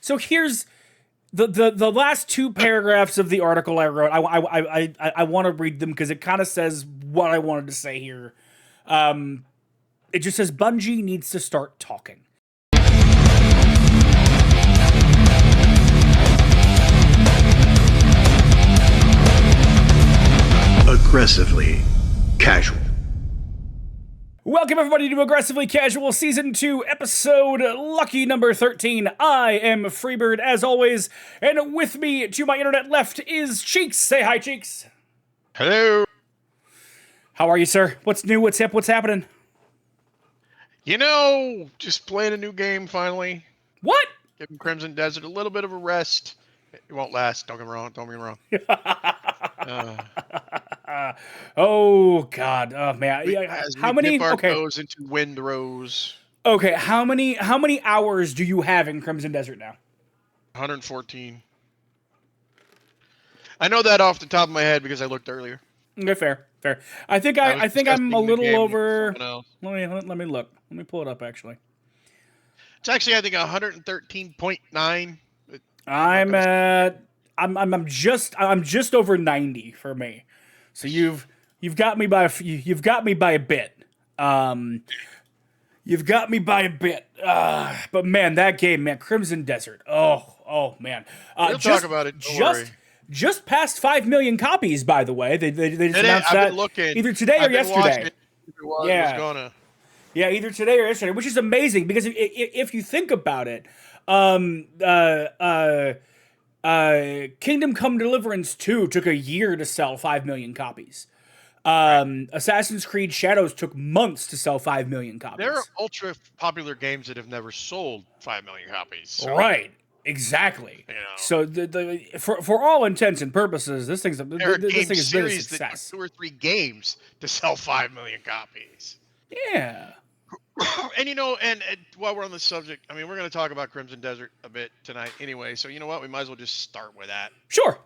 So here's the last two paragraphs of the article I wrote. I want to read them because it kind of says what I wanted to say here. It just says Bungie needs to start talking. Aggressively Casual. Welcome everybody to Aggressively Casual Season 2, episode lucky number 13. I am Freebird as always, and with me to my internet left is Cheeks. Say hi, Cheeks. Hello. How are you, sir? What's new? What's hip? What's happening? You know, just playing a new game finally. What? Giving Crimson Desert a little bit of a rest. It won't last. Don't get me wrong. Don't get me wrong. Oh God. Oh man. As How we many? dip our Okay. toes into Windrose. Okay. How many hours do you have in Crimson Desert now? 114. I know that off the top of my head because I looked earlier. Okay, fair. I think I'm a little over. Let Let me look. Let me pull it up actually. It's actually I think 113.9. I'm just over 90 for me. So you've got me by a bit. You've got me by a bit. But man, that game, man, Crimson Desert. Oh man. We'll talk about it. Don't worry. Just passed 5 million copies, by the way. They just announced that either today or yesterday. Yeah, either today or yesterday, which is amazing because if you think about it, Kingdom Come Deliverance 2 took a year to sell 5 million copies. Assassin's Creed Shadows took months to sell 5 million copies. There are ultra popular games that have never sold 5 million copies. So. Right. Exactly. You know. So for all intents and purposes, this thing has been a success. 2 or 3 games to sell 5 million copies. Yeah. And you know, and while we're on the subject, I mean, we're going to talk about Crimson Desert a bit tonight anyway. So you know what? We might as well just start with that. Sure.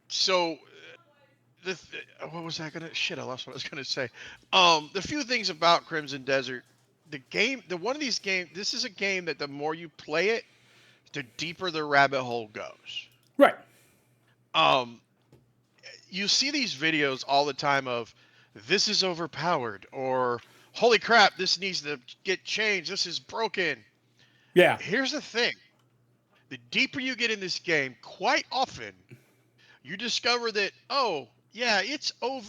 So what was I gonna? Shit, I lost what I was gonna say. The few things about Crimson Desert. The game, one of these games, this is a game that the more you play it, the deeper the rabbit hole goes. Right. You see these videos all the time of, this is overpowered, or holy crap, this needs to get changed, this is broken. Yeah. Here's the thing. The deeper you get in this game, quite often, you discover that, oh, yeah,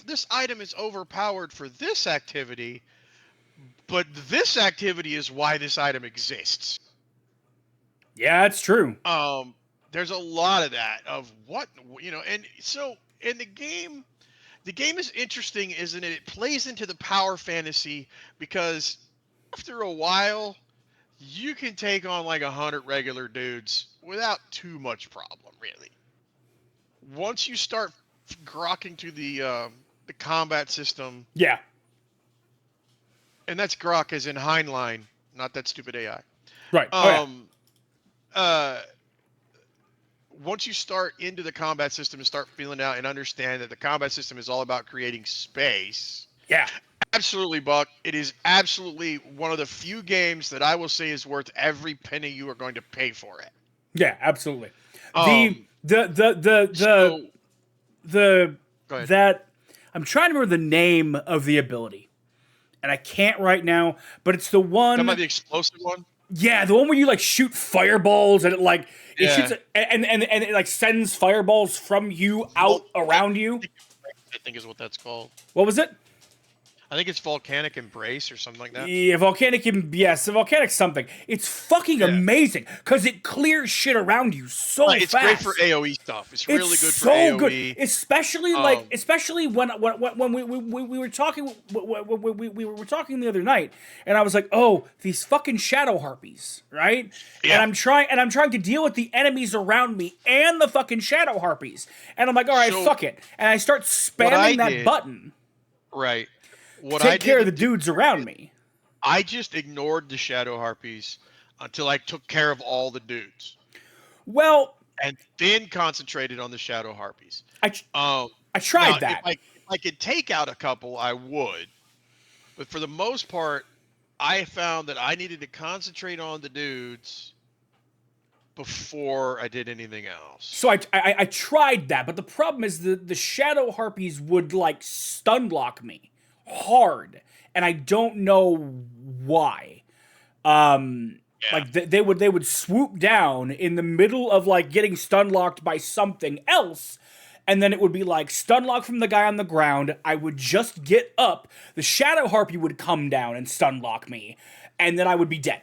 this item is overpowered for this activity, but this activity is why this item exists. Yeah, it's true. There's a lot of that of what, you know, and so in the game is interesting, isn't it? It plays into the power fantasy because after a while, you can take on like 100 regular dudes without too much problem, really. Once you start grokking to the combat system. Yeah. And that's grok as in Heinlein, not that stupid AI. Right. Once you start into the combat system and start feeling out and understand that the combat system is all about creating space. Yeah. Absolutely, Buck. It is absolutely one of the few games that I will say is worth every penny you are going to pay for it. Yeah, absolutely. That I'm trying to remember the name of the ability. And I can't right now, but it's the one. Talking about the explosive one? Yeah, the one where you like shoot fireballs and it shoots and it like sends fireballs from you out around you. I think is what that's called. What was it? I think it's Volcanic Embrace or something like that. Yeah, Volcanic something. It's fucking amazing because it clears shit around you so fast. It's great for AoE stuff. It's really good for AoE. Good. Especially when we were talking we were talking the other night, and I was like, oh, these fucking shadow harpies, right? Yeah. And I'm trying to deal with the enemies around me and the fucking shadow harpies, and I'm like, all right, fuck it, and I start spamming that button. Right. Take care of the dudes around me. I just ignored the shadow harpies until I took care of all the dudes. Well, and then concentrated on the shadow harpies. I tried that. If I could take out a couple, I would. But for the most part, I found that I needed to concentrate on the dudes before I did anything else. So I tried that, but the problem is the shadow harpies would like stun lock me hard, and I don't know why. Like they would swoop down in the middle of like getting stun locked by something else, and then it would be like stun lock from the guy on the ground. I would just get up, the shadow harpy would come down and stun lock me, and then I would be dead.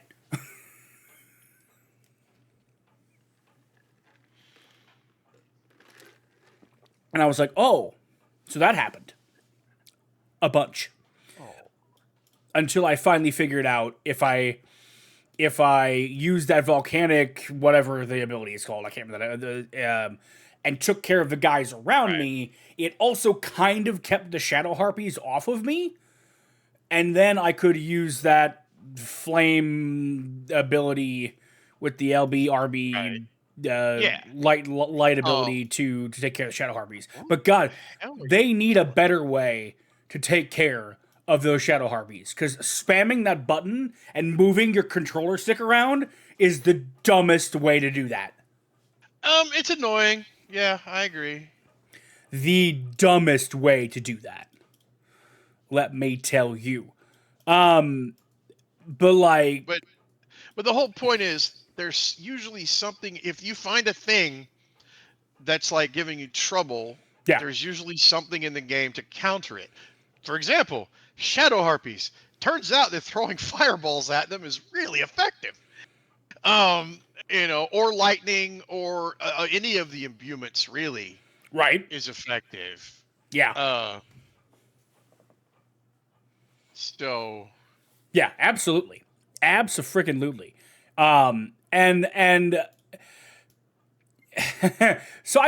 And I was like, oh, so that happened a bunch. Until I finally figured out if I use that volcanic, whatever the ability is called, I can't remember that, and took care of the guys around me, it also kind of kept the shadow harpies off of me. And then I could use that flame ability with the 𝗬𝗵𝗲 light ability to take care of the shadow harpies. But God, they need a better way to take care of those shadow harpies, because spamming that button and moving your controller stick around is the dumbest way to do that. It's annoying. Yeah, I agree. The dumbest way to do that. Let me tell you. But the whole point is there's usually something, if you find a thing that's like giving you trouble, there's usually something in the game to counter it. For example, shadow harpies. Turns out that throwing fireballs at them is really effective. Or lightning, or any of the imbuements really is effective. Yeah. So yeah, absolutely. Abso-freaking-lutely. And so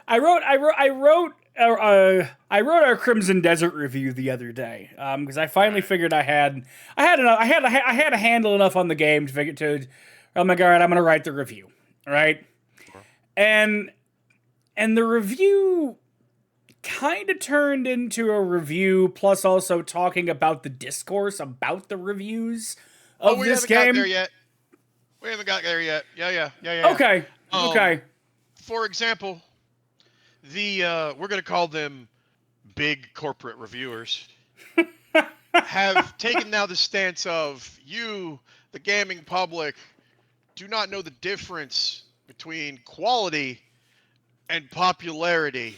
I wrote our Crimson Desert review the other day, because I finally figured I had a handle enough on the game to figure to, oh my God, I'm gonna write the review, right? And the review kind of turned into a review plus also talking about the discourse about the reviews of this game. We haven't got there yet. Yeah. Okay. Okay. For example, we're going to call them big corporate reviewers, have taken now the stance of you, the gaming public, do not know the difference between quality and popularity,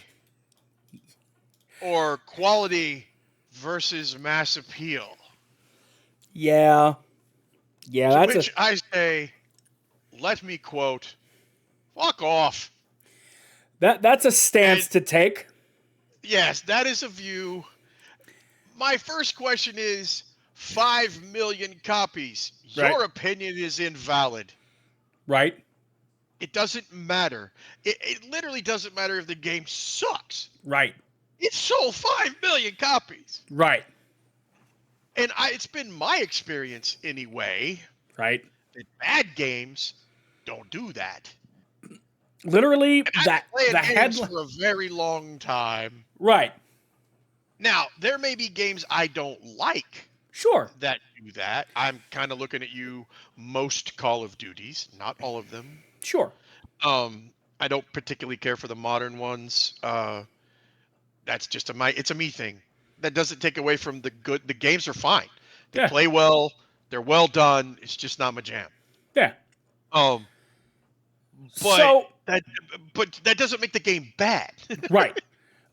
or quality versus mass appeal. Yeah. Yeah, to that's which I say, let me quote, fuck off. That's a stance to take. Yes, that is a view. My first question is 5 million copies. Your opinion is invalid. Right. It doesn't matter. It literally doesn't matter if the game sucks. Right. It sold 5 million copies. Right. And it's been my experience anyway. Right. That bad games don't do that. Literally, the headline for a very long time. Right. Now, there may be games I don't like. Sure. That do that. I'm kind of looking at you. Most Call of Duties, not all of them. Sure. I don't particularly care for the modern ones. That's just it's a me thing. That doesn't take away from the good. The games are fine. They play well. They're well done. It's just not my jam. Yeah. But that doesn't make the game bad. Right.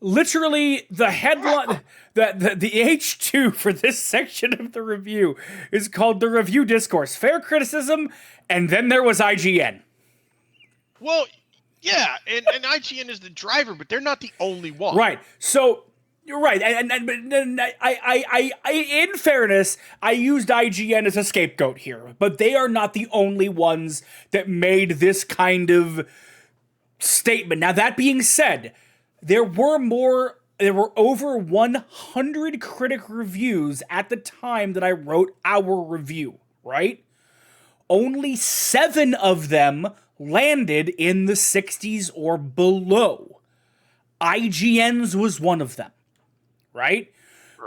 Literally, the headline, the H2 for this section of the review is called the Review Discourse, Fair Criticism, and then there was IGN. Well, yeah, and IGN is the driver, but they're not the only one. Right. So you're right, and I in fairness, I used IGN as a scapegoat here, but they are not the only ones that made this kind of statement. Now, that being said, there were over 100 critic reviews at the time that I wrote our review, right? Only 7 of them landed in the 60s or below. IGN's was one of them, right?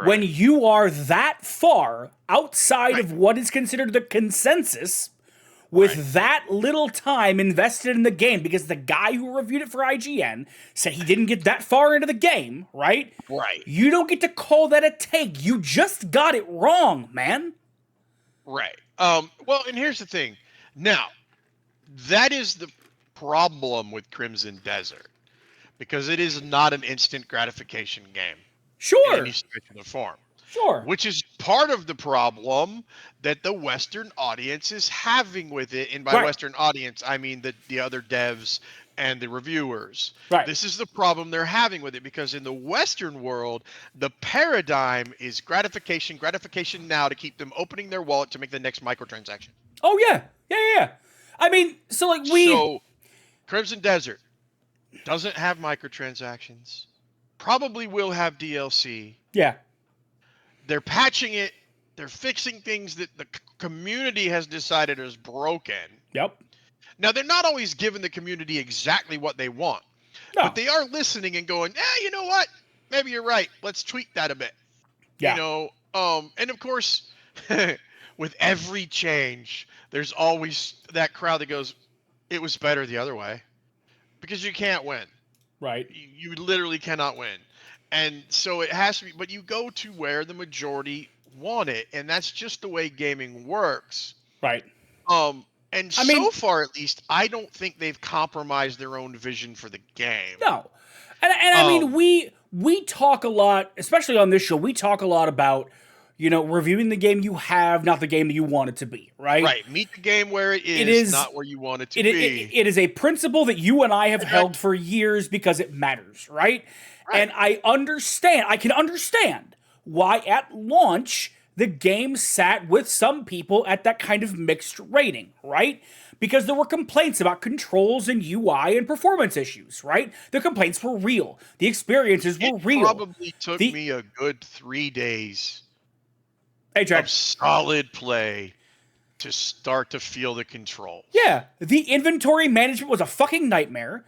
When you are that far outside of what is considered the consensus, with that little time invested in the game, because the guy who reviewed it for IGN said he didn't get that far into the game, right? Right. You don't get to call that a take. You just got it wrong, man. Right. Well, and here's the thing. Now, that is the problem with Crimson Desert, because it is not an instant gratification game. Sure. In any stretch of the form. Sure. Which is part of the problem that the Western audience is having with it. And by Right. Western audience, I mean the other devs and the reviewers. Right. This is the problem they're having with it, because in the Western world, the paradigm is gratification, gratification now, to keep them opening their wallet to make the next microtransaction. Oh, yeah. Yeah. I mean, so Crimson Desert doesn't have microtransactions. Probably will have DLC. Yeah. They're patching it. They're fixing things that the community has decided is broken. Yep. Now, they're not always giving the community exactly what they want. No. But they are listening and going, you know what? Maybe you're right. Let's tweak that a bit. Yeah. You know, and of course, with every change, there's always that crowd that goes, it was better the other way. Because you can't win. Right. You literally cannot win. And so it has to be, but you go to where the majority want it, and that's just the way gaming works. Right. And so far, at least, I don't think they've compromised their own vision for the game. No. And I mean, we talk a lot, especially on this show, we talk a lot about, reviewing the game you have, not the game that you want it to be, right? Right. Meet the game where it is not where you want it to be. It is a principle that you and I have held for years because it matters, right? And I can understand why at launch the game sat with some people at that kind of mixed rating, right? Because there were complaints about controls and UI and performance issues, right? The complaints were real. The experiences were real. It probably took me a good 3 days of solid play to start to feel the controls. Yeah, the inventory management was a fucking nightmare.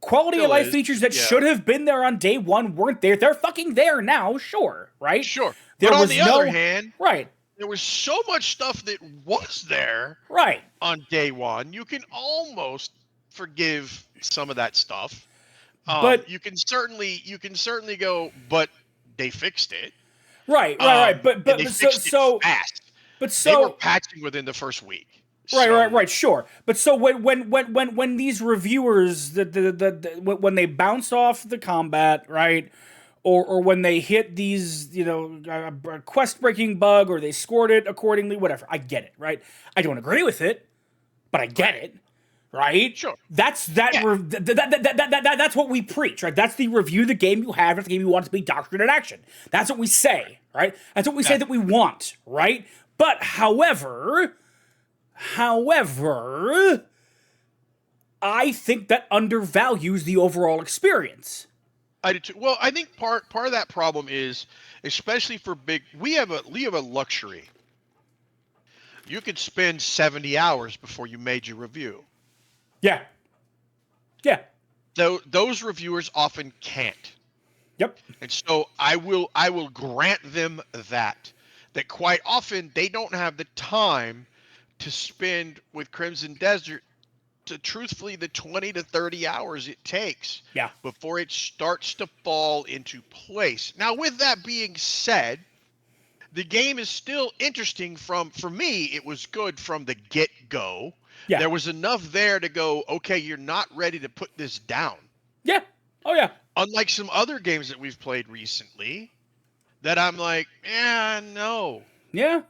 Quality of life features that should have been there on day one weren't there. They're fucking there now, sure, right? Sure. There but was on the other hand, right. There was so much stuff that was there right on day one. You can almost forgive some of that stuff. But you can certainly go, but they fixed it. Right. But they fixed it fast. But they were patching within the first week. Right, sure. But so when these reviewers when they bounce off the combat, right, or when they hit these, quest breaking bug, or they scored it accordingly, whatever, I get it, right? I don't agree with it, but I get it, right? Sure. That's what we preach, right? That's the review the game you have, that's the game you want to be doctrine in action. That's what we say, right? That's what we say that we want, right? But however, I think that undervalues the overall experience. I do too. Well, I think part of that problem is, especially for we have a luxury. You could spend 70 hours before you made your review. Yeah. Those reviewers often can't. Yep. And so I will grant them that quite often they don't have the time to spend with Crimson Desert to truthfully the 20 to 30 hours it takes before it starts to fall into place. Now, with that being said, the game is still interesting for me, it was good from the get-go. Yeah. There was enough there to go, okay, you're not ready to put this down. Yeah. Oh, yeah. Unlike some other games that we've played recently that I'm like, no. Yeah.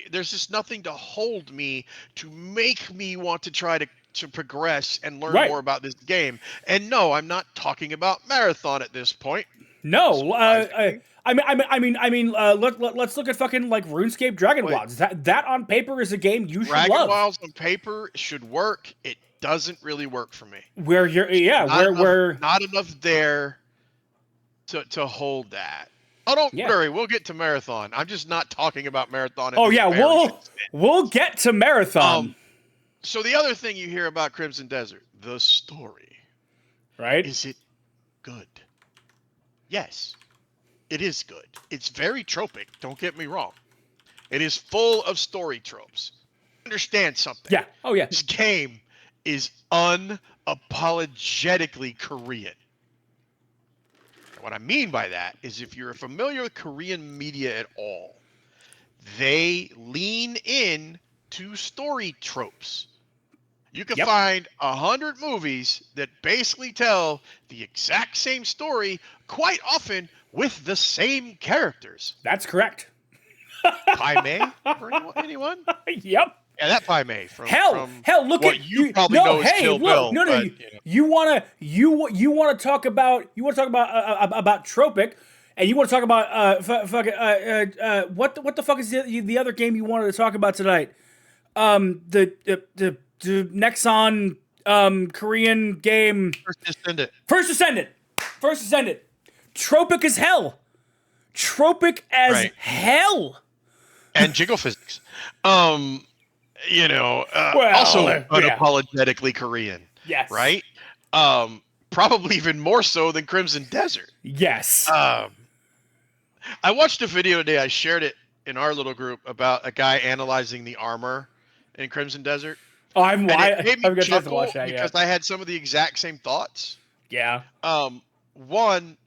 There's just nothing to hold me to make me want to try to progress and learn more about this game. And no, I'm not talking about Marathon at this point. No, let's look at fucking like RuneScape Dragon Wilds. That on paper is a game you should love. Dragon Wilds on paper should work. It doesn't really work for me. Where you're not enough there to hold that. Oh, don't worry. We'll get to Marathon. I'm just not talking about Marathon. We'll get to Marathon. So the other thing you hear about Crimson Desert, the story. Right? Is it good? Yes, it is good. It's very tropic. Don't get me wrong. It is full of story tropes. understand something. Yeah. Oh yeah. This game is unapologetically Korean. And what I mean by that is if you're familiar with Korean media at all, they lean in to story tropes. You can find 100 movies that basically tell the exact same story, quite often with the same characters. That's correct. 𝗬𝗏 for anyone? Yep. Yeah, that 𝗬𝗏 from Hell, look what at you probably know as hey, Kill look, Bill. no, But, you wanna talk about Tropic, and you want to talk about what the fuck is the other game you wanted to talk about tonight? The Nexon Korean game. First Descendant. Tropic as hell. Tropic as hell. And jiggle physics. Also unapologetically Korean. Yes. Right? Probably even more so than Crimson Desert. Yes. I watched a video today. I shared it in our little group about a guy analyzing the armor in Crimson Desert. Oh, I haven't got a chance to chuckle watch that yet. because I had some of the exact same thoughts. Yeah. One,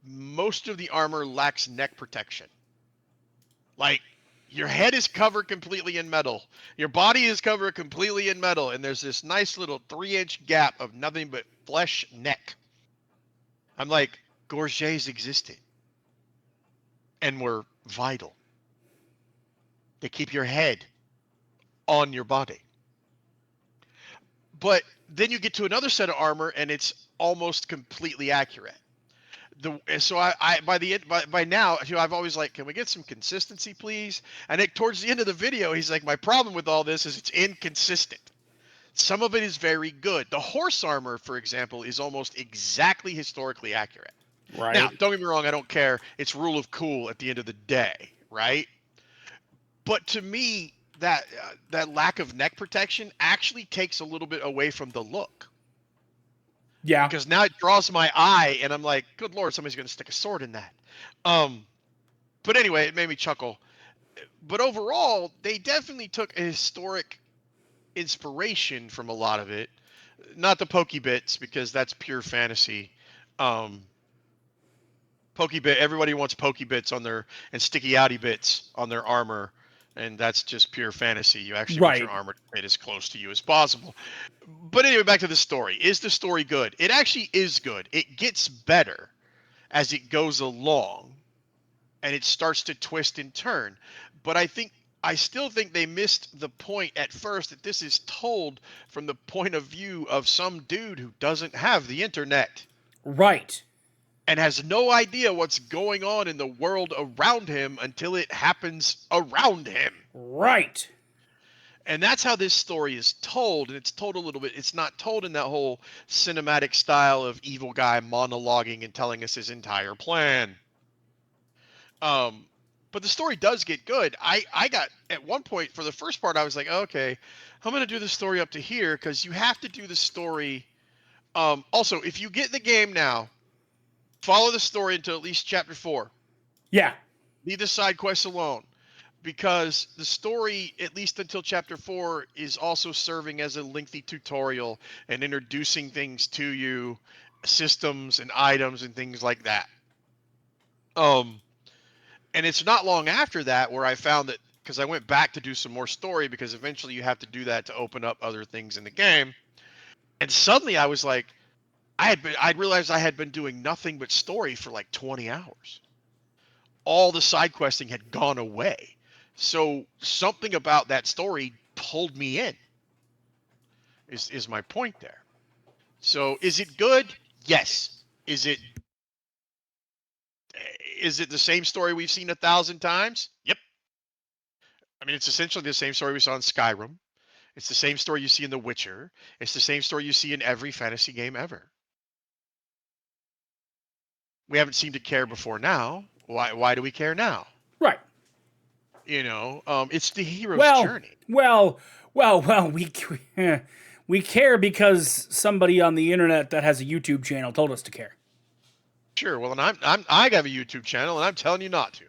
most of the armor lacks neck protection. Like, your head is covered completely in metal. Your body is covered completely in metal, and there's this nice little 3-inch gap of nothing but flesh neck. I'm like, gorgets existed and were vital. They keep your head on your body. But then you get to another set of armor, and it's almost completely accurate. By now, I've always like, can we get some consistency, please? And towards the end of the video, he's like, my problem with all this is it's inconsistent. Some of it is very good. The horse armor, for example, is almost exactly historically accurate. Right. Now, don't get me wrong, I don't care. It's rule of cool at the end of the day, right? But to me, that lack of neck protection actually takes a little bit away from the look. Yeah. Because now it draws my eye, and I'm like, good Lord, somebody's going to stick a sword in that. But anyway, it made me chuckle. But overall, they definitely took a historic inspiration from a lot of it. Not the Pokebits, because that's pure fantasy. Pokebit, everybody wants Pokebits on their, and sticky outy bits on their armor. And that's just pure fantasy. You actually want your armor to get as close to you as possible. But anyway, back to the story. Is the story good? It actually is good. It gets better as it goes along, and it starts to twist and turn. But I still think they missed the point at first that this is told from the point of view of some dude who doesn't have the internet. Right. And has no idea what's going on in the world around him until it happens around him. Right. And that's how this story is told. And it's told a little bit. It's not told in that whole cinematic style of evil guy monologuing and telling us his entire plan. But the story does get good. I got, at one point, for the first part, I was like, okay, I'm going to do the story up to here, because you have to do the story. Also, if you get the game now, follow the story until at least chapter 4. Yeah. Leave the side quests alone, because the story, at least until chapter 4, is also serving as a lengthy tutorial and introducing things to you, systems and items and things like that. And it's not long after that where I found that, because I went back to do some more story, because eventually you have to do that to open up other things in the game. And suddenly I was like, I realized I had been doing nothing but story for like 20 hours. All the side questing had gone away. So something about that story pulled me in, is my point there. So is it good? Yes. Is it the same story we've seen 1,000 times? Yep. I mean, it's essentially the same story we saw in Skyrim. It's the same story you see in The Witcher. It's the same story you see in every fantasy game ever. We haven't seemed to care before now. Why do we care now? Right. It's the hero's journey. Well, we care because somebody on the internet that has a YouTube channel told us to care. Sure. Well, and I have a YouTube channel, and I'm telling you not to.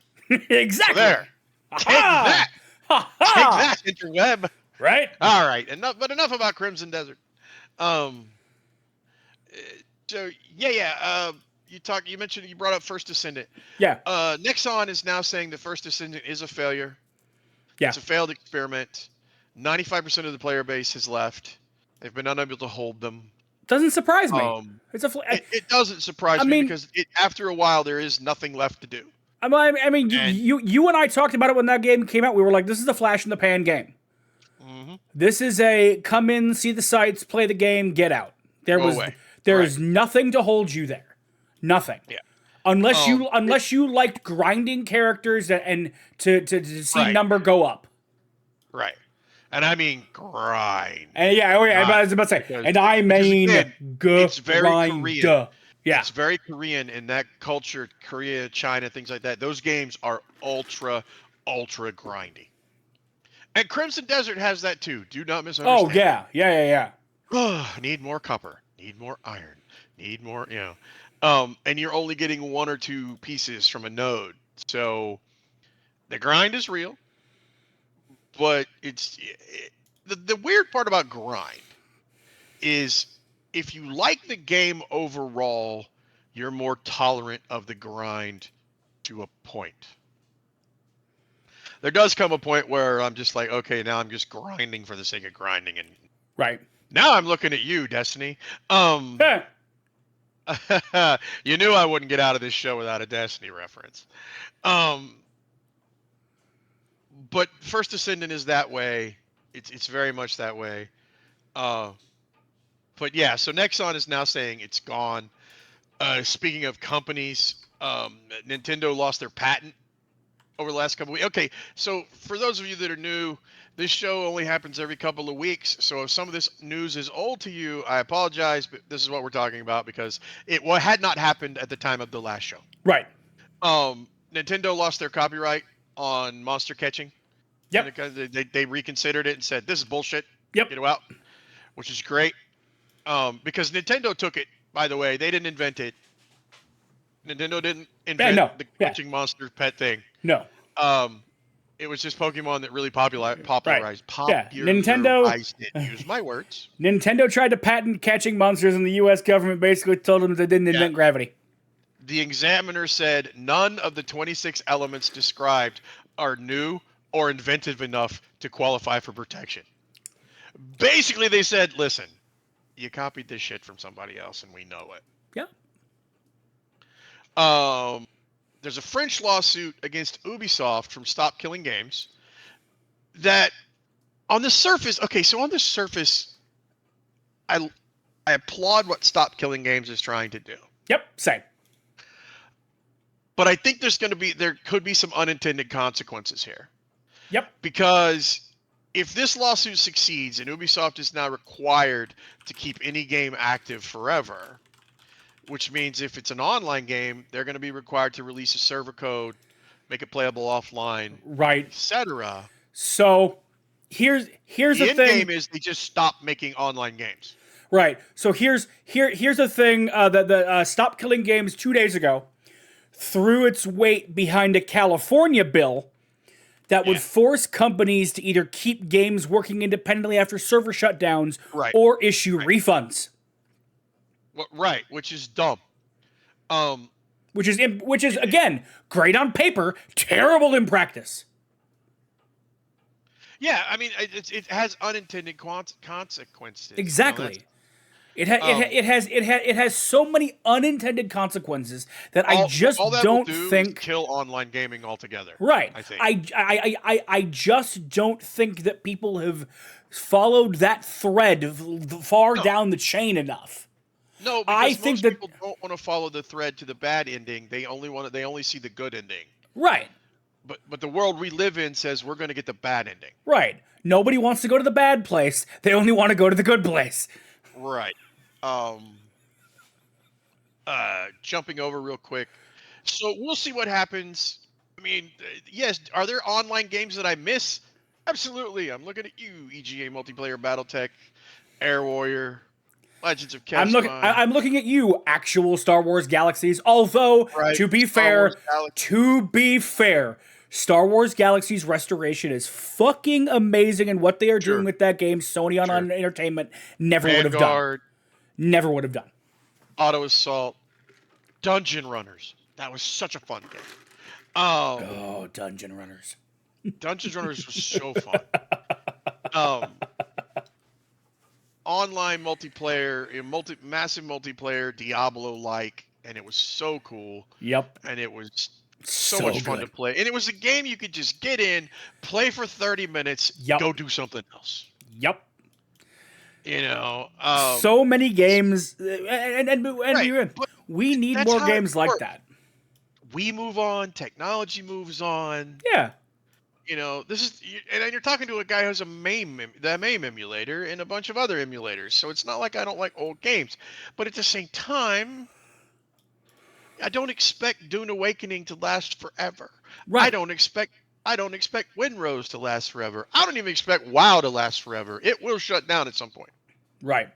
Exactly. So there. Take that. Take that, interweb. Right? All right, enough about Crimson Desert. Um, so yeah. You mentioned you brought up First Descendant. Yeah. Nexon is now saying the First Descendant is a failure. Yeah. It's a failed experiment. 95% of the player base has left. They've been unable to hold them. Doesn't surprise me. It doesn't surprise me because after a while there is nothing left to do. I mean, you and I talked about it when that game came out. We were like, this is a flash in the pan game. Mm-hmm. This is a come in, see the sights, play the game, get out. There is nothing to hold you there. Nothing. Yeah. Unless you liked grinding characters and to see number go up. Right. And I mean grind. And I was about to say, and I mean it's very Korean. Yeah. It's very Korean in that culture, Korea, China, things like that. Those games are ultra grindy. And Crimson Desert has that too. Do not misunderstand. Oh, yeah. Need more copper. Need more iron. Need more, and you're only getting 1 or 2 pieces from a node. So the grind is real. But the weird part about grind is if you like the game overall, you're more tolerant of the grind to a point. There does come a point where I'm just like, okay, now I'm just grinding for the sake of grinding, and right now I'm looking at you, Destiny. You knew I wouldn't get out of this show without a Destiny reference. But First Descendant is that way. It's very much that way. But yeah, so Nexon is now saying it's gone. Speaking of companies, Nintendo lost their patent over the last couple of weeks. Okay, so for those of you that are new, this show only happens every couple of weeks. So if some of this news is old to you, I apologize, but this is what we're talking about because it had not happened at the time of the last show. Right. Nintendo lost their copyright on monster catching. Yep. They reconsidered it and said, this is bullshit. Yep. Get it out, which is great. Because Nintendo took it, by the way. They didn't invent it. Nintendo didn't invent the catching monster pet thing. No. It was just Pokemon that really popularized Nintendo it. Use my words. Nintendo tried to patent catching monsters, and the U.S. government basically told them they didn't invent gravity. The examiner said none of the 26 elements described are new or inventive enough to qualify for protection. Basically, they said, listen, you copied this shit from somebody else, and we know it. Yeah. There's a French lawsuit against Ubisoft from Stop Killing Games that on the surface, I applaud what Stop Killing Games is trying to do. Yep, same. But I think there could be some unintended consequences here. Yep. Because if this lawsuit succeeds and Ubisoft is now required to keep any game active forever, which means if it's an online game, they're going to be required to release a server code, make it playable offline, right, etc. So here's the thing. The end game is they just stop making online games. Right. So here's the thing. The Stop Killing Games 2 days ago threw its weight behind a California bill that would force companies to either keep games working independently after server shutdowns or issue refunds. Right, which is dumb. Which is again great on paper, terrible in practice. Yeah, I mean it has unintended consequences. Exactly. It has so many unintended consequences that I just don't think kill online gaming altogether. Right. I think. I just don't think that people have followed that thread far down the chain enough. No, because most people don't want to follow the thread to the bad ending. They only see the good ending. Right. But the world we live in says we're going to get the bad ending. Right. Nobody wants to go to the bad place. They only want to go to the good place. Right. Jumping over real quick. So we'll see what happens. I mean, yes, are there online games that I miss? Absolutely. I'm looking at you, EGA Multiplayer BattleTech, Air Warrior, Legends of Kesmine. I'm looking at you, actual Star Wars Galaxies. Although, to be fair, Star Wars Galaxy's restoration is fucking amazing, and what they are doing with that game, Sony on Entertainment never would have done. Vanguard, Never would have done. Auto Assault, Dungeon Runners. That was such a fun game. Oh, Dungeon Runners. Dungeon Runners was so fun. Online multiplayer, massive multiplayer, Diablo-like, and it was so cool. Yep. And it was so much fun to play. And it was a game you could just get in, play for 30 minutes, go do something else. Yep. You know, so many games, and we need more games like that. We move on, technology moves on. Yeah. You know, this is, and you're talking to a guy who has the MAME emulator and a bunch of other emulators. So it's not like I don't like old games, but at the same time, I don't expect Dune Awakening to last forever. Right. I don't expect Windrose to last forever. I don't even expect WoW to last forever. It will shut down at some point. Right.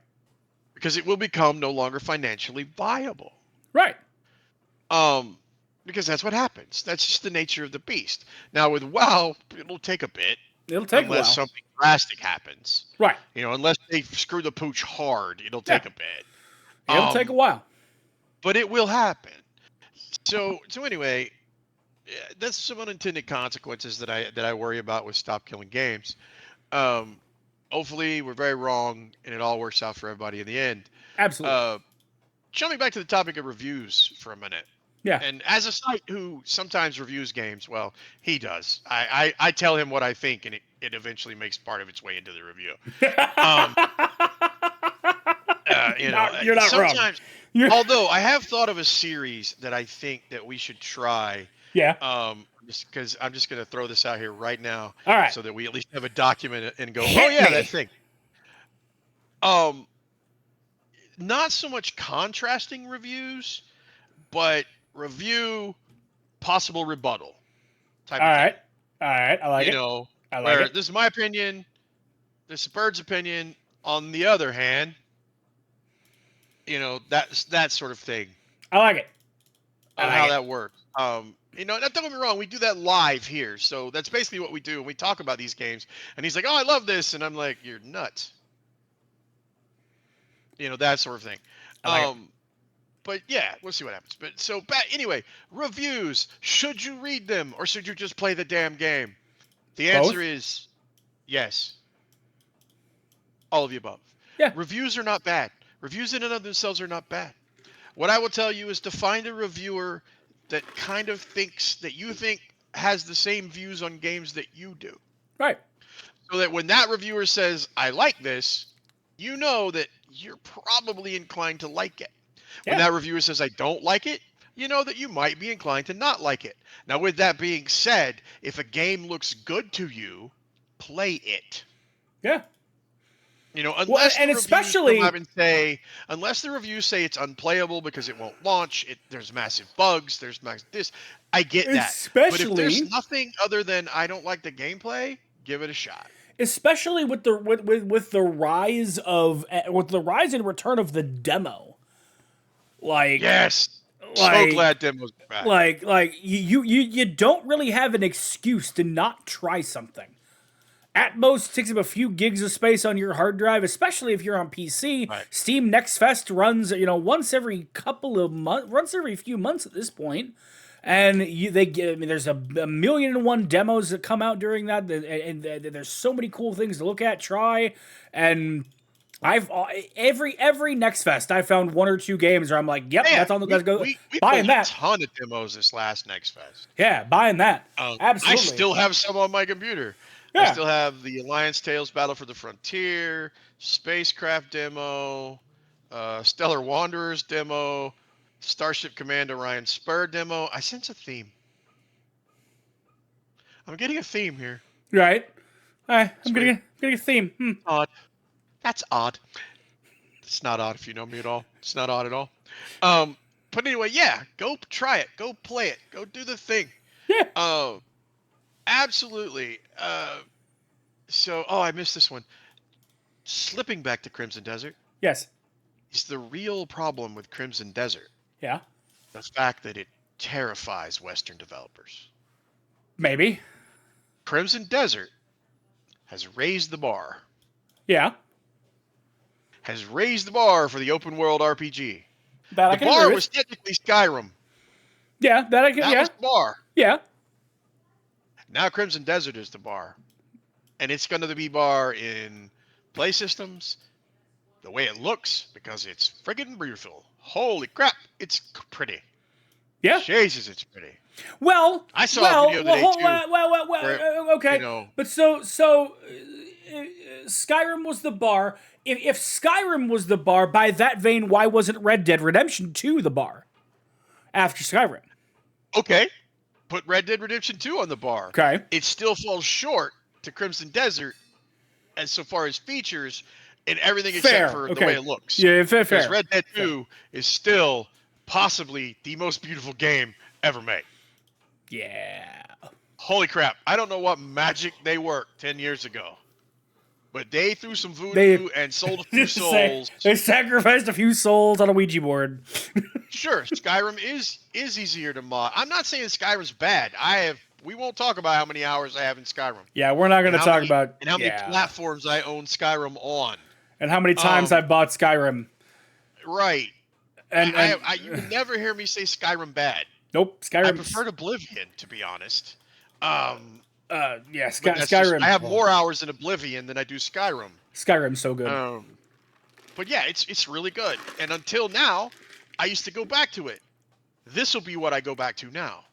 Because it will become no longer financially viable. Right. Because that's what happens. That's just the nature of the beast. Now with WoW, it'll take a bit. It'll take a while. Unless something drastic happens. Right. You know, unless they screw the pooch hard, it'll take a bit. It'll take a while. But it will happen. So anyway, that's some unintended consequences that I worry about with Stop Killing Games. Hopefully we're very wrong and it all works out for everybody in the end. Absolutely. Jumping back to the topic of reviews for a minute. Yeah. And as a site who sometimes reviews games, well, he does. I tell him what I think, and it eventually makes part of its way into the review. You know, you're not sometimes, wrong. Although I have thought of a series that I think that we should try. Yeah. Just because I'm just going to throw this out here right now. All right. So that we at least have a document and go, that thing. Not so much contrasting reviews, but review possible rebuttal type of thing. All right. I like it. You know, I like it. This is my opinion. This is Bird's opinion. On the other hand, you know, that's that sort of thing. I like it. How that works. You know, don't get me wrong. We do that live here. So that's basically what we do when we talk about these games. And he's like, oh, I love this. And I'm like, you're nuts. You know, that sort of thing. But yeah, we'll see what happens. But so anyway, reviews. Should you read them or should you just play the damn game? The answer is yes. All of the above. Yeah. Reviews are not bad. Reviews in and of themselves are not bad. What I will tell you is to find a reviewer that kind of thinks that you think has the same views on games that you do. Right. So that when that reviewer says, I like this, you know that you're probably inclined to like it. When that reviewer says, I don't like it, you know that you might be inclined to not like it. Now, with that being said, if a game looks good to you, play it. Yeah. You know, unless and especially come up and say, unless the reviews say it's unplayable because it won't launch, there's massive bugs, there's this. I get that. But if there's nothing other than I don't like the gameplay, give it a shot. Especially with the rise and return of the demo. Like yes. So glad demos are back. Like you don't really have an excuse to not try something. At most, it takes up a few gigs of space on your hard drive, especially if you're on PC. Right. Steam Next Fest runs, once every few months at this point. And there's a 1,000,001 demos that come out during that, and there's so many cool things to look at, try, and every Next Fest I found one or two games where I'm like, yep, that's on the let's go. We buying played that. a ton of demos this last Next Fest. Yeah, buying that. Absolutely. I still have some on my computer. Yeah. I still have the Alliance Tales Battle for the Frontier, Spacecraft demo, Stellar Wanderers demo, Starship Command Orion Spur demo. I sense a theme. I'm getting a theme here. Right. I'm getting a theme. Odd. That's odd. It's not odd if you know me at all. It's not odd at all. But anyway, yeah, go try it. Go play it. Go do the thing. Yeah. Absolutely. I missed this one. Slipping back to Crimson Desert. Yes. Is the real problem with Crimson Desert. Yeah. The fact that it terrifies Western developers. Maybe. Crimson Desert has raised the bar. Yeah. Has raised the bar for the open world RPG. That I The can agree bar with. was technically Skyrim. Yeah, that I can. That Yeah. was the bar. Yeah. Now Crimson Desert is the bar. And it's going to be bar in play systems, the way it looks, because it's friggin' beautiful. Holy crap, it's pretty. Yeah. Jesus, it's pretty. Well, I saw a video the other day, too, okay. you know- But so Skyrim was the bar. If Skyrim was the bar, by that vein, why wasn't Red Dead Redemption 2 the bar after Skyrim? Okay, put Red Dead Redemption 2 on the bar. Okay. It still falls short to Crimson Desert as so far as features and everything Fair. except for Okay. the way it looks. Yeah, fair. Because Red Dead 2 is still possibly the most beautiful game ever made. Yeah. Holy crap. I don't know what magic they worked 10 years ago. But they threw some voodoo and sold a few souls. They sacrificed a few souls on a Ouija board. Sure, Skyrim is easier to mod. I'm not saying Skyrim's bad. We won't talk about how many hours I have in Skyrim. Yeah, we're not going to talk about... And how many platforms I own Skyrim on. And how many times I've bought Skyrim. Right. And you would never hear me say Skyrim bad. Nope, Skyrim. I prefer Oblivion, to be honest. Skyrim. I have more hours in Oblivion than I do Skyrim. Skyrim's so good. But yeah, it's really good. And until now, I used to go back to it. This will be what I go back to now.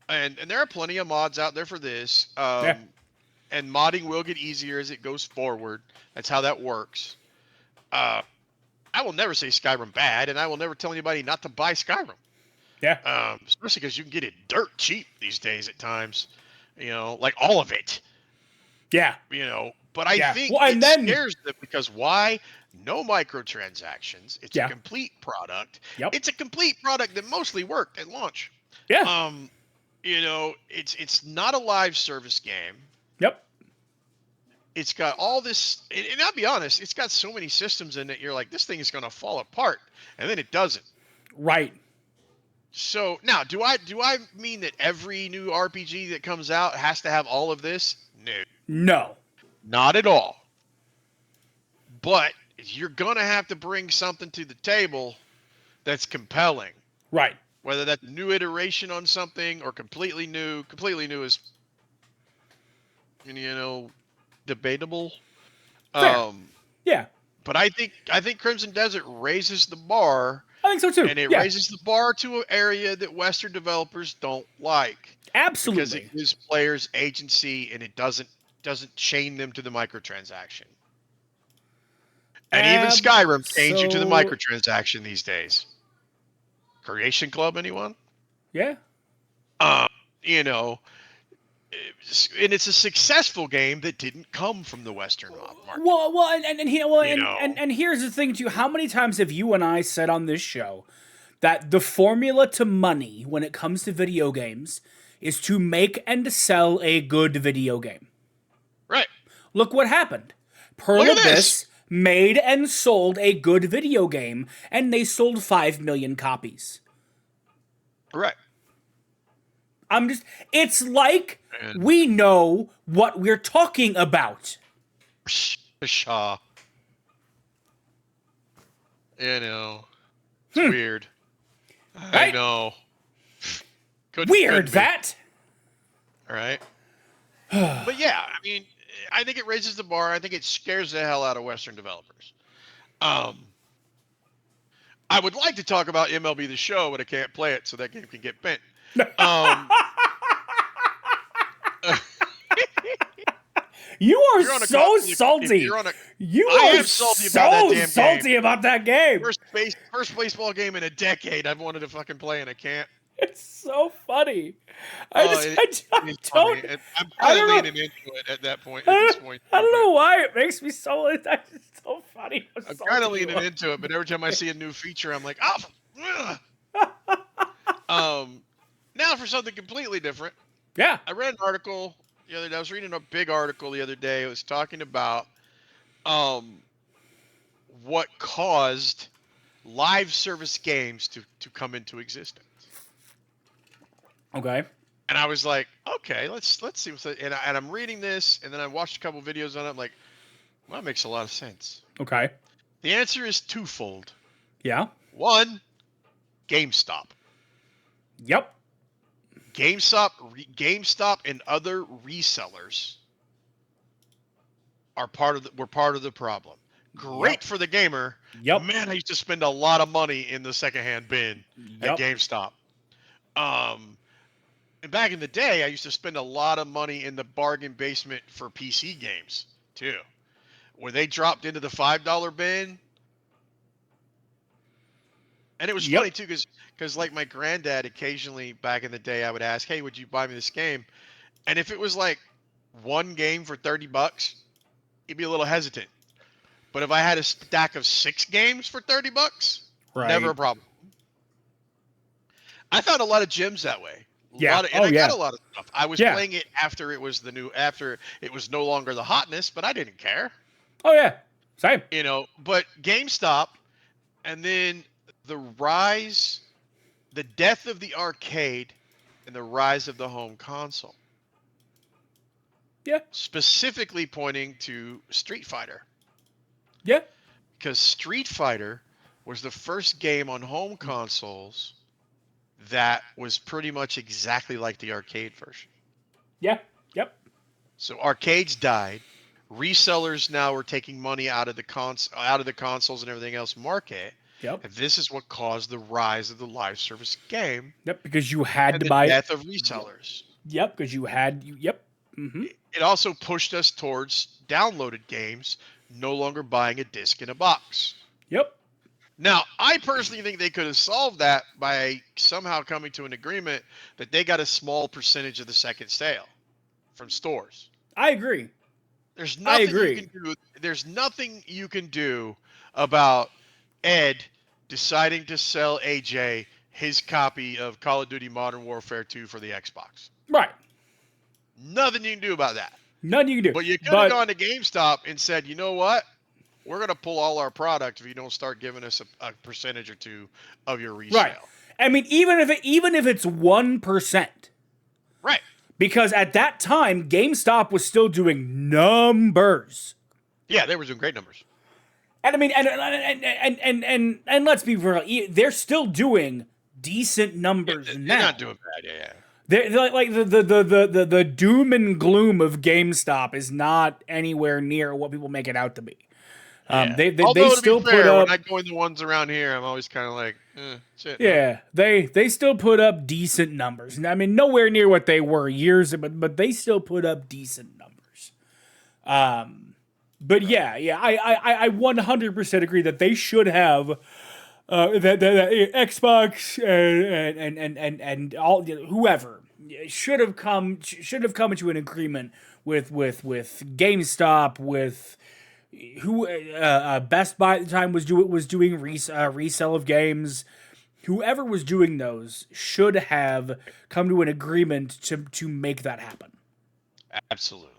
And there are plenty of mods out there for this. And modding will get easier as it goes forward. That's how that works. I will never say Skyrim bad, and I will never tell anybody not to buy Skyrim. Yeah. Especially because you can get it dirt cheap these days at times. You know, like all of it. Yeah. You know, but I think scares them because why? No microtransactions. It's a complete product. Yep. It's a complete product that mostly worked at launch. Yeah. You know, it's not a live service game. Yep. It's got all this, and I'll be honest, it's got so many systems in it. You're like, this thing is going to fall apart, and then it doesn't. Right. So now, do I mean that every new RPG that comes out has to have all of this? No. Not at all. But you're going to have to bring something to the table that's compelling. Right. Whether that's a new iteration on something or completely new. Completely new is, you know, debatable. Fair. Yeah. But I think Crimson Desert raises the bar. I think so too. And it raises the bar to an area that Western developers don't like. Absolutely. Because it gives players agency and it doesn't chain them to the microtransaction. And even Skyrim chains you to the microtransaction these days. Creation Club, anyone? Yeah. You know, and it's a successful game that didn't come from the Western market. And here's the thing too. How many times have you and I said on this show that the formula to money when it comes to video games is to make and sell a good video game? Right. Look what happened. Pearl Abyss made and sold a good video game, and they sold 5 million copies. Right. It's like we know what we're talking about. Pshaw. You know. It's weird. I know. Weird that. All right. But yeah, I mean, I think it raises the bar. I think it scares the hell out of Western developers. I would like to talk about MLB The Show, but I can't play it, so that game can get bent. You are so salty. You are salty about that game. First baseball game in a decade I've wanted to fucking play and I can't. It's so funny. I'm kind of leaning into it at this point. I don't know why it makes me so. It's so funny. I'm kind of leaning into it, but every time I see a new feature, I'm like, now for something completely different. Yeah. I read an article the other day. I was reading a big article the other day. It was talking about what caused live service games to come into existence. Okay. And I was like, okay, let's see what's that. And I'm reading this, and then I watched a couple videos on it. I'm like, well, that makes a lot of sense. Okay. The answer is twofold. Yeah. One, GameStop. Yep. GameStop and other resellers were part of the problem. Great for the gamer. Yep. Man, I used to spend a lot of money in the secondhand bin Yep. at GameStop. And back in the day, I used to spend a lot of money in the bargain basement for PC games too. When they dropped into the $5 bin, and it was funny too, because like my granddad occasionally back in the day, I would ask, "Hey, would you buy me this game?" And if it was like one game for $30, he'd be a little hesitant. But if I had a stack of 6 games for $30, never a problem. I found a lot of gems that way. Yeah. I got a lot of stuff. I was playing it after it was no longer the hotness, but I didn't care. Oh yeah. Same. You know, but GameStop, and then the death of the arcade and the rise of the home console. Yeah. Specifically pointing to Street Fighter. Yeah. Because Street Fighter was the first game on home consoles that was pretty much exactly like the arcade version. Yeah. Yep. So arcades died. Resellers now are taking money out of the consoles and everything else market. Yep. And this is what caused the rise of the live service game. Yep. Because you had to the buy death of resellers. Yep. Because you had. Yep. Mm-hmm. It also pushed us towards downloaded games, no longer buying a disc in a box. Yep. Now, I personally think they could have solved that by somehow coming to an agreement that they got a small percentage of the second sale from stores. I agree. There's nothing you can do. There's nothing you can do about Ed deciding to sell AJ his copy of Call of Duty Modern Warfare 2 for the Xbox. Right. Nothing you can do about that. Nothing you can do. But you could have gone to GameStop and said, you know what? We're going to pull all our product if you don't start giving us a percentage or two of your resale. Right. I mean, even if it's 1%. Right. Because at that time, GameStop was still doing numbers. Yeah, they were doing great numbers. And I mean, and let's be real, they're still doing decent numbers now. They're not doing bad, yeah. They're like the doom and gloom of GameStop is not anywhere near what people make it out to be. They still put up. When I go in the ones around here, I'm always kind of like, shit. Yeah, they still put up decent numbers. I mean, nowhere near what they were years, but they still put up decent numbers. But yeah, I 100% agree that they should have that Xbox and all whoever should have come into an agreement with GameStop, with who Best Buy at the time was doing resale of games. Whoever was doing those should have come to an agreement to make that happen. Absolutely.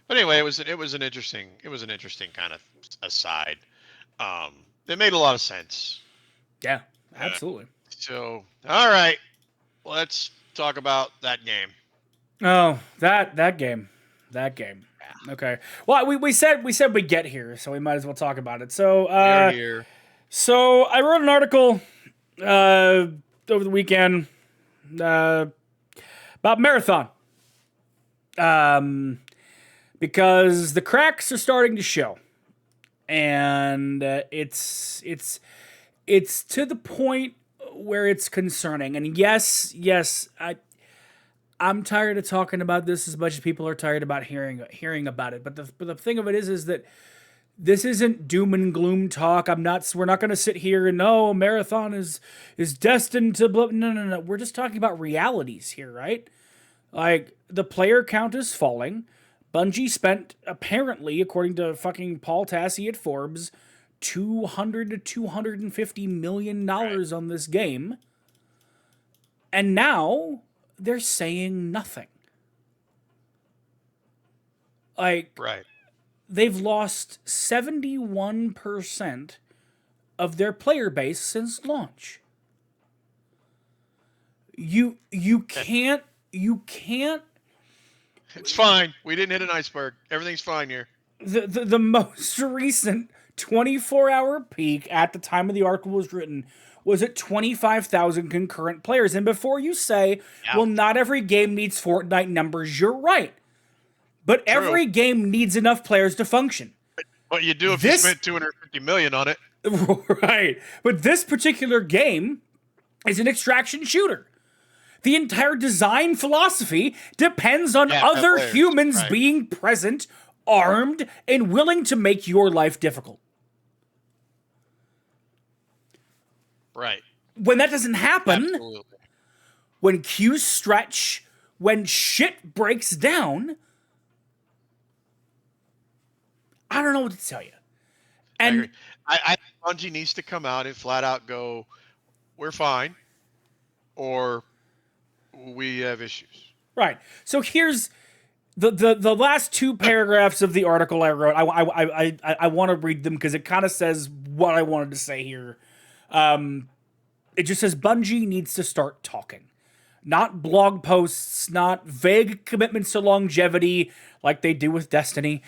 But anyway, it was an interesting kind of aside. It made a lot of sense. Yeah, absolutely. So, all right, let's talk about that game. Oh, that game. Okay. Well, we said we'd get here, so we might as well talk about it. So, We're here. So I wrote an article over the weekend about Marathon. Because the cracks are starting to show, and it's to the point where it's concerning. And yes, I'm tired of talking about this as much as people are tired about hearing about it. But the thing of it is that this isn't doom and gloom talk. We're not going to sit here and Marathon is destined to blah. No. We're just talking about realities here, right? Like, the player count is falling. Bungie spent, apparently, according to fucking Paul Tassi at Forbes, $200 to $250 million on this game. And now they're saying nothing. Like, right. They've lost 71% of their player base since launch. You can't. It's fine. We didn't hit an iceberg. Everything's fine here. The most recent 24-hour peak at the time of the article was written was at 25,000 concurrent players. And before you say, well, not every game needs Fortnite numbers, you're right. But every game needs enough players to function. But you do if you spent $250 million on it. Right. But this particular game is an extraction shooter. The entire design philosophy depends on other humans being present, armed, and willing to make your life difficult. Right. When that doesn't happen, when queues stretch, when shit breaks down, I don't know what to tell you. And I think Bungie needs to come out and flat out go, we're fine, or we have issues. Right. So here's the last two paragraphs of the article I wrote. I want to read them because it kind of says what I wanted to say here. It just says Bungie needs to start talking. Not blog posts, not vague commitments to longevity like they do with Destiny,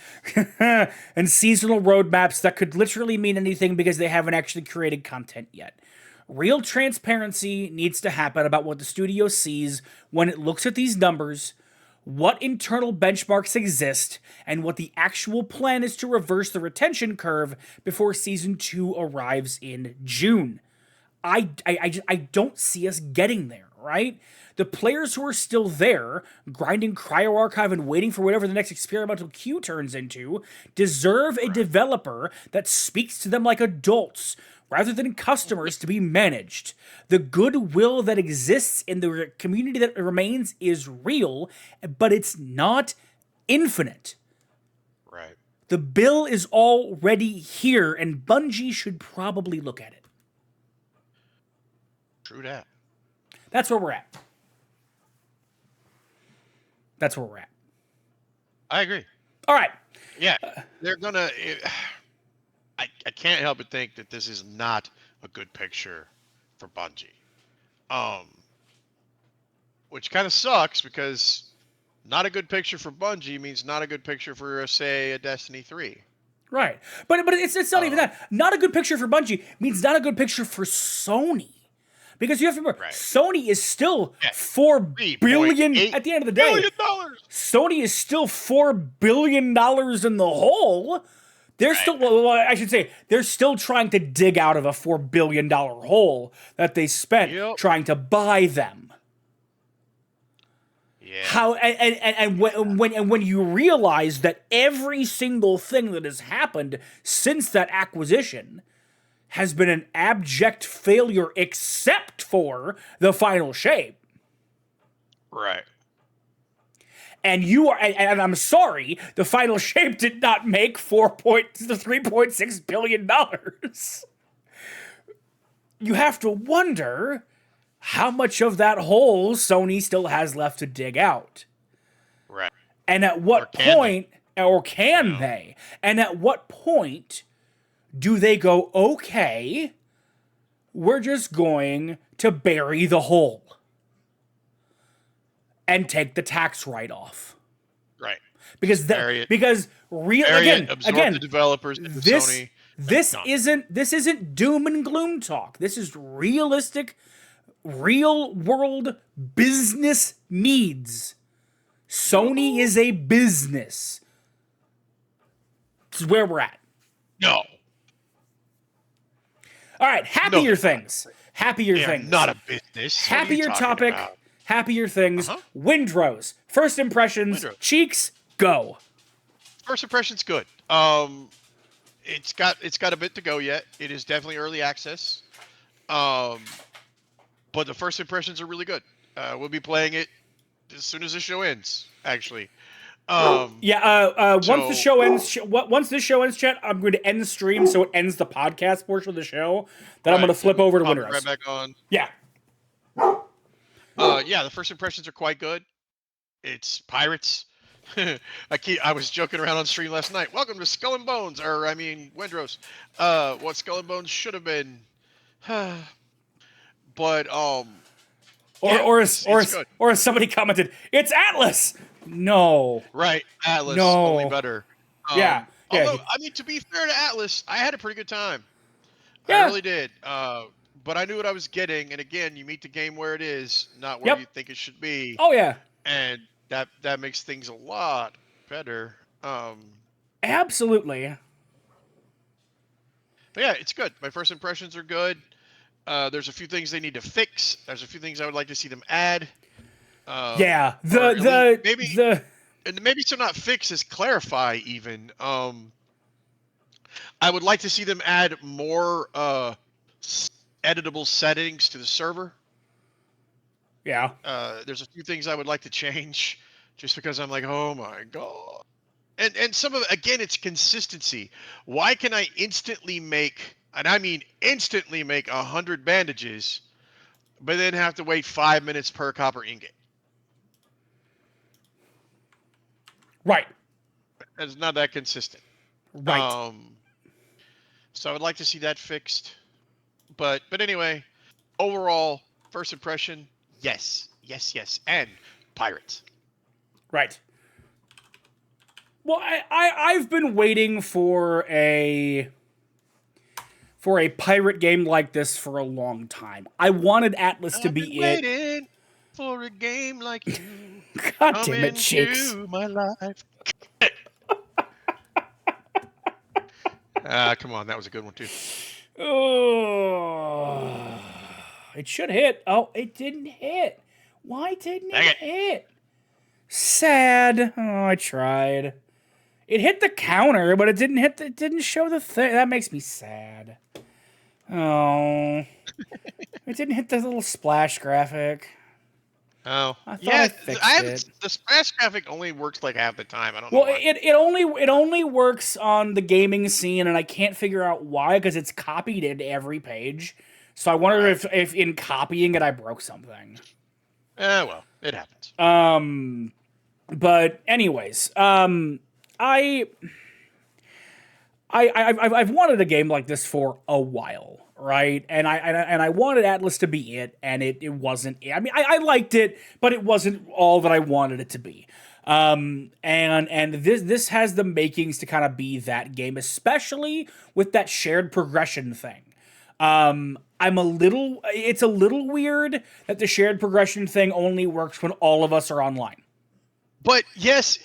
and seasonal roadmaps that could literally mean anything because they haven't actually created content yet. Real transparency needs to happen about what the studio sees when it looks at these numbers, what internal benchmarks exist, and what the actual plan is to reverse the retention curve before Season 2 arrives in June. I don't see us getting there, right? The players who are still there, grinding Cryo Archive and waiting for whatever the next experimental queue turns into, deserve a developer that speaks to them like adults, rather than customers to be managed. The goodwill that exists in the community that remains is real, but it's not infinite. Right. The bill is already here, and Bungie should probably look at it. True that. That's where we're at. That's where we're at. I agree. All right. Yeah, they're gonna. I can't help but think that this is not a good picture for Bungie. Which kind of sucks because not a good picture for Bungie means not a good picture for, say, a Destiny 3. Right. But it's not even that. Not a good picture for Bungie means not a good picture for Sony. Because you have to remember, Sony is still $4 billion at the end of the day. Sony is still $4 billion in the hole. They're still, well, I should say, they're still trying to dig out of a $4 billion hole that they spent trying to buy them. Yeah. How and when you realize that every single thing that has happened since that acquisition has been an abject failure except for the final shape. Right. And you are, and I'm sorry, the final shape did not make $3.6 billion. You have to wonder how much of that hole Sony still has left to dig out. Right. And at what point, or can they? And at what point do they go, okay, we're just going to bury the hole and take the tax write-off? Right. Because again, the developers into Sony. This isn't doom and gloom talk. This is realistic, real world business needs. Sony is a business. This is where we're at. No. All right, happier things. Happier things. Not a business. Happier topic. Happier things. Windrows. First impressions. Cheeks. Go. First impressions good. It's got a bit to go yet. It is definitely early access. But the first impressions are really good. We'll be playing it as soon as the show ends. Actually. Once the show ends, once this show ends, chat, I'm going to end the stream so it ends the podcast portion of the show. Then I'm going to flip over to Windrows. Right back on. Yeah. The first impressions are quite good. It's pirates. I was joking around on stream last night. Welcome to Skull and Bones, Windrows. What Skull and Bones should have been. But Or as somebody commented, it's Atlas. No. Right, Atlas, No. only better. Yeah. Although, I mean, to be fair to Atlas, I had a pretty good time. Yeah. I really did. But I knew what I was getting, and again, you meet the game where it is, not where you think it should be. Oh yeah. And that makes things a lot better. Absolutely. But yeah, it's good. My first impressions are good. There's a few things they need to fix. There's a few things I would like to see them add. Yeah. Maybe so not fix is clarify even. I would like to see them add more editable settings to the server. Yeah. There's a few things I would like to change just because I'm like, oh my God. And some of it, again, it's consistency. Why can I instantly make, and I mean instantly make 100 bandages, but then have to wait 5 minutes per copper ingot? Right. It's not that consistent. Right. So I would like to see that fixed. But anyway, overall, first impression, yes. And pirates. Right. Well, I've been waiting for a pirate game like this for a long time. I wanted Atlas to be it. Waiting for a game like you. God damn it, Shakes. My life. Come on, that was a good one too. Oh, it should hit. Oh, it didn't hit. Why didn't it hit? Sad. Oh, I tried. It hit the counter, but it didn't hit. It didn't show the thing. That makes me sad. Oh, it didn't hit the little splash graphic. Oh, I thought I fixed it. The splash graphic only works like half the time. I don't know. Well, it only works on the gaming scene, and I can't figure out why because it's copied into every page. So I wonder if in copying it I broke something. Well, it happens. But anyways, I've wanted a game like this for a while, right? And I wanted Atlas to be it, and it wasn't. I mean, I liked it, but it wasn't all that I wanted it to be. And this has the makings to kind of be that game, especially with that shared progression thing. It's a little weird that the shared progression thing only works when all of us are online. But yes.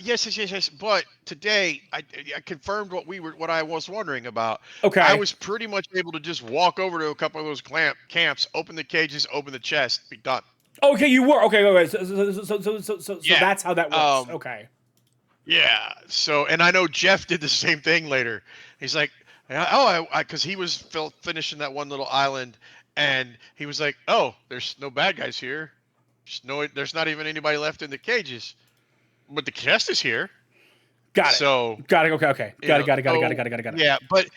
But today I confirmed what I was wondering about. Okay. I was pretty much able to just walk over to a couple of those camps, open the cages, open the chest, be done. Okay, you were okay. So that's how that works. Okay. Yeah. So, and I know Jeff did the same thing later. He's like, because he was finishing that one little island, and he was like, "Oh, there's no bad guys here. There's not even anybody left in the cages, but the chest is here." Got it. So got it. Okay. Got it. Yeah, but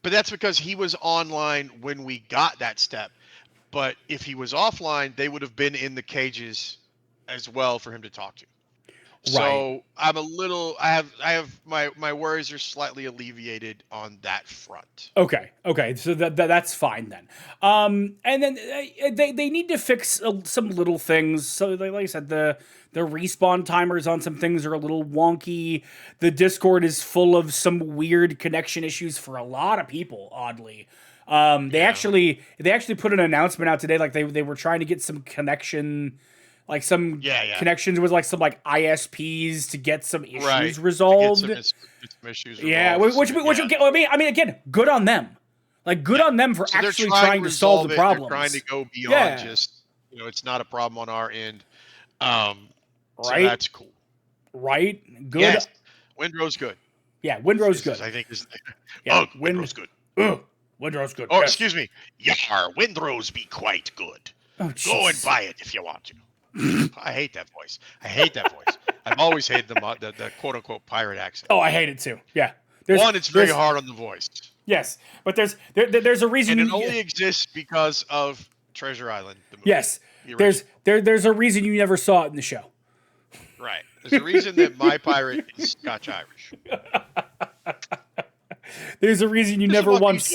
that's because he was online when we got that step. But if he was offline, they would have been in the cages as well for him to talk to. So I'm I have my worries are slightly alleviated on that front. Okay. So that's fine then. And then they need to fix some little things. So like I said, the respawn timers on some things are a little wonky. The Discord is full of some weird connection issues for a lot of people, oddly. They actually put an announcement out today, like they were trying to get some connection, like some connections with like some like ISPs to get some issues resolved. To get some issues resolved. Yeah, which I mean, again, good on them. Like good on them for actually trying to solve the problem. They're trying to go beyond just it's not a problem on our end. So that's cool. Right? Good. Yes. Windrow's good. Yeah, Windrow's good. I think Windrow's good. Windrow's good. Oh, excuse me. Windrow's be quite good. Oh, go and buy it if you want to. I hate that voice. I've always hated the quote unquote pirate accent. Oh, I hate it too. Yeah. It's very hard on the voice. Yes, but there's a reason. And it only exists because of Treasure Island, the movie. Yes. There's a reason you never saw it in the show. Right. There's a reason that my pirate is Scotch Irish. There's a reason you never once.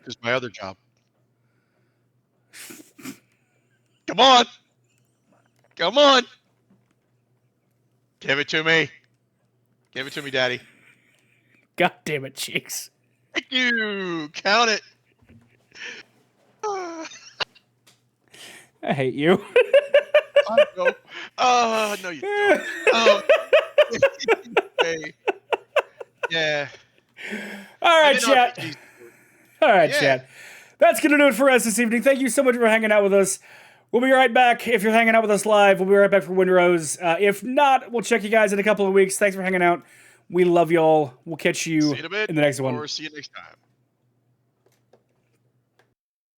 is my other job. Come on. Come on. Give it to me. Give it to me, Daddy. God damn it, Cheeks. Thank you. Count it. I hate you. I know. Oh, no, you don't. Oh. Hey. Yeah. All right, I didn't chat. RPG. All right, Yeah. chat. That's going to do it for us this evening. Thank you so much for hanging out with us. We'll be right back. If you're hanging out with us live, we'll be right back for Windrose. If not, we'll check you guys in a couple of weeks. Thanks for hanging out. We love y'all. We'll catch you See you in a bit, in the next one. or see you next time.